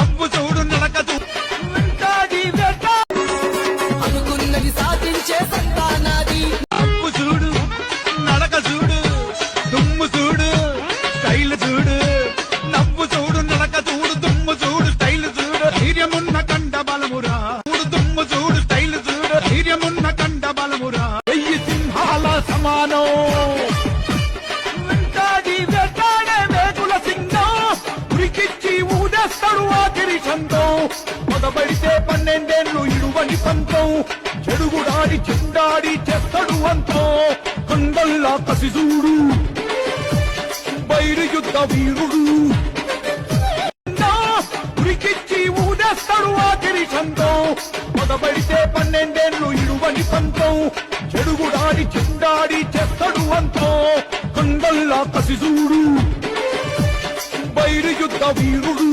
నవ్వు చూడు నడక అనుకున్నది సాధించే సంతానాది. నవ్వు చూడు నడక చూడు దుమ్ము చూడు స్టైల్ చూడు నవ్వు చూడు నడక చూడు దుమ్ము చూడు స్టైల్ చూడు ధైర్యమున్న కండ బలమురా చూడు దుమ్ము చూడు స్టైల్ చూడు ధైర్యమున్న కండ బలమురా 1000 సింహాల సమానం వెంటాడి వెంటాడే వేగుల సింగం ఉరికిచ్చి ఊదేస్తాడు ఆఖరి చందం మొదబడితే 12 ఏళ్ళు ఇరువని పంతం చెడుగుడాడి చెండాడి చేస్తాడు అంతం కొండల్లా కసి చూడు బైరు యుద్ధ వీరుడు ఉరికిచ్చి ఊదేస్తాడు ఆఖరి చందం మొదబడితే 12 ఏళ్ళు ఇరువని పంతం చెడుగుడాడి చెండాడి చేస్తాడు అంతం కొండల్లా కసి చూడు బైరు యుద్ధ వీరుడు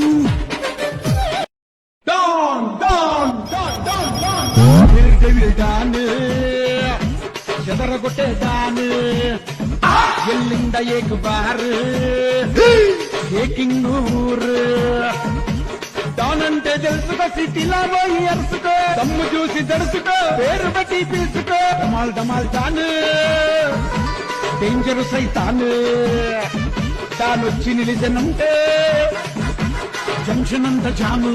చెదరగొట్టేదాను ఎల్లింద ఏక్ బార్ ఏకింగ్ ఊరు దానంటే తెలుసుకో సిటీలో పోయి అరుసుకో దమ్ము చూసి తెలుసుకో పేరు బట్టి పిలుచుకో డమాల్ డమాల్ తాను డేంజరు సైతాను తానొచ్చి నిలిచనంటే జంక్షన్ అంత జాము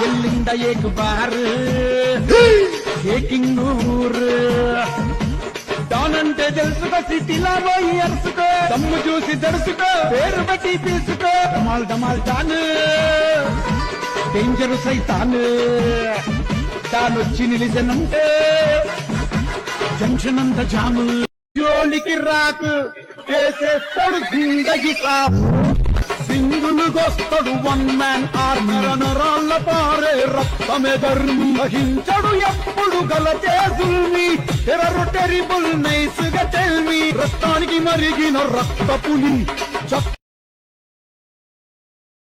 ఎల్లింద ఏక్ బార్ ఏకింగ్ ఊరు దానంటే తెలుసుకో సిటీలో పోయి అరుసుకో దమ్ము చూసి తెలుసుకో పేరు బట్టి పిలుచుకో డమాల్ డమాల్ తాను డేంజరు సైతాను తానొచ్చి నిలిచనంటే జంక్షన్ అంత జాము జోలికి రాకు చేసేస్తాడు జిందగి కాపు సింగులుగొస్తాడు 1 మ్యాన్ ఆర్మీ నరాళ్ళ పారే రక్తమే ధర్మి వహించడు ఎప్పుడు గల చేసుల్ని టెర్రర్ టెరిబుల్ నైస్ గా టెల్మి రక్తానికి మరిగిన రక్త పులి